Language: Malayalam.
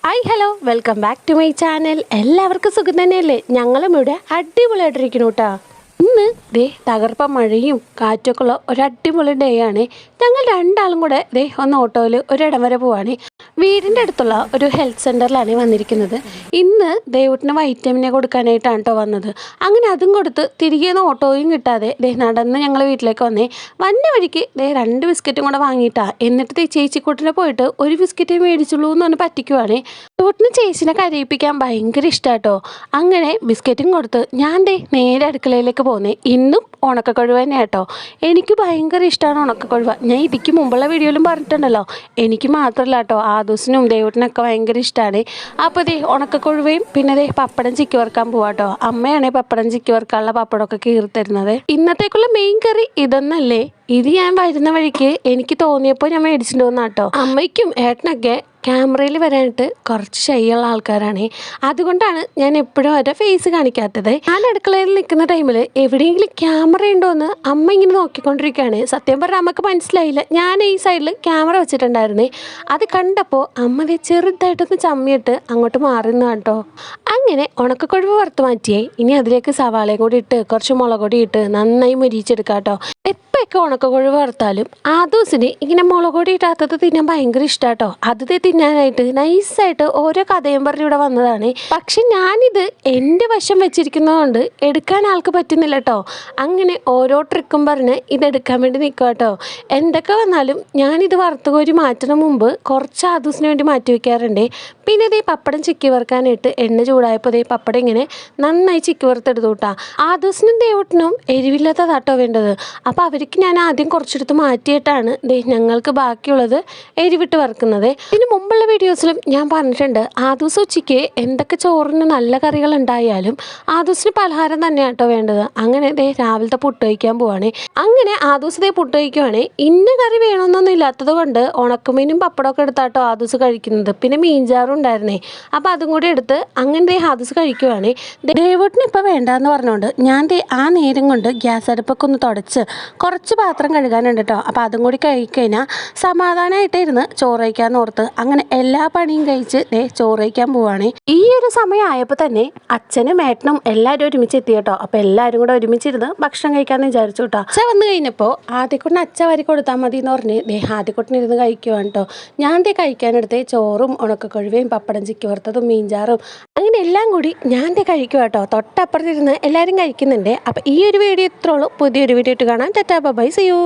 Hi hello welcome back to my channel. എല്ലാവർക്കും സുഖം തന്നെയല്ലേ? ഞങ്ങളും ഇവിടെ അടിപൊളിയായിട്ടിരിക്കുന്നു കേട്ടോ. ഇന്ന് ദേ തകർപ്പ മഴയും കാറ്റൊക്കെ ഉള്ള ഒരു അടിപൊളി ഡേ ആണ്. ഞങ്ങൾ രണ്ടാളും കൂടെ ദേ ഒന്ന് ഓട്ടോയിൽ ഒരിടം വരെ പോവാണ്. വീടിൻ്റെ അടുത്തുള്ള ഒരു ഹെൽത്ത് സെൻ്ററിലാണ് വന്നിരിക്കുന്നത്. ഇന്ന് ദേവുട്ടിന് വൈറ്റമിനെ കൊടുക്കാനായിട്ടാണ് കേട്ടോ വന്നത്. അങ്ങനെ അതും കൊടുത്ത് തിരികെ ഒന്ന് ഓട്ടോയും കിട്ടാതെ ദേ നടന്ന് ഞങ്ങൾ വീട്ടിലേക്ക് വന്നേ. വന്ന വഴിക്ക് ദേ 2 ബിസ്ക്കറ്റും കൂടെ വാങ്ങിയിട്ടാ. എന്നിട്ട് ചേച്ചിക്കൂട്ടിനെ പോയിട്ട് ഒരു ബിസ്ക്കറ്റേ മേടിച്ചുള്ളൂ എന്ന് പറഞ്ഞ് പറ്റിക്കുവാണേ. ദേവുട്ടിന് ചേച്ചിനെ കരയിപ്പിക്കാൻ ഭയങ്കര ഇഷ്ടമാട്ടോ. അങ്ങനെ ബിസ്ക്കറ്റും കൊടുത്ത് ഞാൻ ദേ നേരെ അടുക്കളയിലേക്ക് പോന്നേ. ഇന്നും ഉണക്കക്കൊഴുവ തന്നെ കേട്ടോ. എനിക്ക് ഭയങ്കര ഇഷ്ടമാണ് ഉണക്കക്കൊഴുവ. ഞാൻ ഇതിക്ക് മുമ്പുള്ള വീഡിയോയിലും പറഞ്ഞിട്ടുണ്ടല്ലോ. എനിക്ക് മാത്രമല്ല കേട്ടോ, ആദൂസിനും ദേവുട്ടിനൊക്കെ ഭയങ്കര ഇഷ്ടമാണ്. അപ്പോൾ ദേ ഉണക്കക്കൊഴുവയും പിന്നെ ദേ പപ്പടം ചിക്കി വറുക്കാൻ പോവാട്ടോ. അമ്മയാണേ പപ്പടം ചിക്കി വറുക്കാനുള്ള പപ്പടമൊക്കെ കീറി തരുന്നത്. ഇന്നത്തേക്കുള്ള മെയിൻ കറി ഇതൊന്നല്ലേ. ഇത് ഞാൻ വരുന്ന വഴിക്ക് എനിക്ക് തോന്നിയപ്പോൾ ഞാൻ മേടിച്ചിട്ട് വന്നാട്ടോ. അമ്മയ്ക്കും ഏട്ടനൊക്കെ ക്യാമറയിൽ വരാനായിട്ട് കുറച്ച് ഷൈയുള്ള ആൾക്കാരാണ്. അതുകൊണ്ടാണ് ഞാൻ എപ്പോഴും അവരുടെ ഫേസ് കാണിക്കാത്തത്. ഞാൻ അടുക്കളയിൽ നിൽക്കുന്ന ടൈമിൽ എവിടെയെങ്കിലും ക്യാമറ ഉണ്ടോ എന്ന് അമ്മ ഇങ്ങനെ നോക്കിക്കൊണ്ടിരിക്കുകയാണ്. സത്യം പറഞ്ഞാൽ അമ്മക്ക് മനസ്സിലായില്ല ഞാൻ ഈ സൈഡിൽ ക്യാമറ വെച്ചിട്ടുണ്ടായിരുന്നേ. അത് കണ്ടപ്പോൾ അമ്മ ചെറുതായിട്ടൊന്ന് ചമ്മിയിട്ട് അങ്ങോട്ട് മാറുന്ന കേട്ടോ. അങ്ങനെ ഉണക്കക്കൊഴുവ് വറുത്ത് മാറ്റിയേ. ഇനി അതിലേക്ക് സവാളയും കൂടി ഇട്ട് കുറച്ച് മുളക് പൊടി ഇട്ട് നന്നായി മുരിച്ചെടുക്കാം കേട്ടോ. എപ്പോഴൊക്കെ ഉണക്കക്കൊഴുവ് വറുത്താലും ആദൂസിന് ഇങ്ങനെ മുളക് പൊടി ഇട്ടാത്തത് തിന്നാൻ ഭയങ്കര ഇഷ്ടമാട്ടോ. അത് തിന്നാനായിട്ട് നൈസായിട്ട് ഓരോ കഥയും പറഞ്ഞ് ഇവിടെ വന്നതാണ്. പക്ഷെ ഞാനിത് എൻ്റെ വശം വെച്ചിരിക്കുന്നതുകൊണ്ട് എടുക്കാൻ ആൾക്ക് പറ്റുന്നില്ല കേട്ടോ. അങ്ങനെ ഓരോ ട്രിക്കും പറഞ്ഞ് ഇതെടുക്കാൻ വേണ്ടി നിൽക്കുക കേട്ടോ. എന്തൊക്കെ വന്നാലും ഞാനിത് വറുത്ത് കോരി മാറ്റുന്ന മുമ്പ് കുറച്ച് ആദൂസിന് വേണ്ടി മാറ്റി വയ്ക്കാറുണ്ട്. പിന്നെ ഇതേ പപ്പടം ചിക്കി വറുക്കാനായിട്ട് എണ്ണ ചൂടായപ്പോൾ ഇതേ പപ്പടം ഇങ്ങനെ നന്നായി ചിക്കി വറുത്തെടുത്തു കൂട്ടാ. ആദൂസിനും ദേവുട്ടിനും എരിവില്ലാത്തതാട്ടോ വേണ്ടത്. അപ്പോൾ അവർക്ക് ഞാൻ ആദ്യം കുറച്ചെടുത്ത് മാറ്റിയിട്ടാണ് ഞങ്ങൾക്ക് ബാക്കിയുള്ളത് എരിവിട്ട് വറുക്കുന്നത്. ഇതിന് മുമ്പുള്ള വീഡിയോസിലും ഞാൻ പറഞ്ഞിട്ടുണ്ട്, ആദൂസ് ഉച്ചയ്ക്ക് എന്തൊക്കെ ചോറിന് നല്ല കറികൾ ഉണ്ടായാലും ആദൂസിന് പലഹാരം തന്നെയാണ് കേട്ടോ വേണ്ടത്. അങ്ങനെ രാവിലത്തെ പുട്ട് കഴിക്കാൻ പോവാണ്. അങ്ങനെ ആദൂസ് പുട്ട് കഴിക്കുവാണ്. ഇന്ന കറി വേണമെന്നൊന്നും ഇല്ലാത്തത് കൊണ്ട് ഉണക്കമീനും പപ്പടമൊക്കെ എടുത്താട്ടോ ആദൂസ് കഴിക്കുന്നത്. പിന്നെ മീൻചാറും ഉണ്ടായിരുന്നേ. അപ്പോൾ അതും കൂടി എടുത്ത് അങ്ങനെ ആദൂസ് കഴിക്കുവാണ്. ദേവുട്ടിന് ഇപ്പോൾ വേണ്ടാന്ന് പറഞ്ഞുകൊണ്ട് ഞാൻ ആ നേരം കൊണ്ട് ഗ്യാസ് അടുപ്പൊക്കെ ഒന്ന് തുടച്ച് കുറച്ച് പാത്രം കഴുകാനുണ്ട് കേട്ടോ. അപ്പോൾ അതും കൂടി കഴിക്കഴിഞ്ഞാൽ സമാധാനമായിട്ടിരുന്ന് ചോറ് കഴിക്കാമെന്ന് ഓർത്ത് അങ്ങനെ എല്ലാ പണിയും കഴിച്ച് ചോറ് കഴിക്കാൻ പോവാണ്. ഈ ഒരു സമയമായപ്പോൾ തന്നെ അച്ഛനും ഏട്ടനും എല്ലാവരും ഒരുമിച്ച് എത്തി കേട്ടോ. അപ്പോൾ എല്ലാവരും കൂടെ ഒരുമിച്ചിരുന്ന് ഭക്ഷണം കഴിക്കാമെന്ന് വിചാരിച്ചു കേട്ടോ. അച്ഛൻ വന്നു കഴിഞ്ഞപ്പോൾ ആദ്യക്കുട്ടിന് അച്ഛ വരി കൊടുത്താൽ മതി എന്ന് പറഞ്ഞ് ആദ്യക്കുട്ടിനിരുന്ന് കഴിക്കുവാണ് കേട്ടോ. ഞാൻ കഴിക്കാനെടുത്ത് ചോറും ഉണക്കക്കൊഴുവയും പപ്പടം ചിക്കി വറുത്തതും മീൻചാറും അങ്ങനെ എല്ലാം കൂടി ഞാൻ കഴിക്കുക കേട്ടോ. തൊട്ടപ്പുറത്തിരുന്ന് എല്ലാവരും കഴിക്കുന്നുണ്ട്. അപ്പോൾ ഈ ഒരു വീഡിയോ ഇത്രയുള്ളൂ. പുതിയൊരു വീഡിയോ ഇട്ട് കാണാം. Tata bye, see U.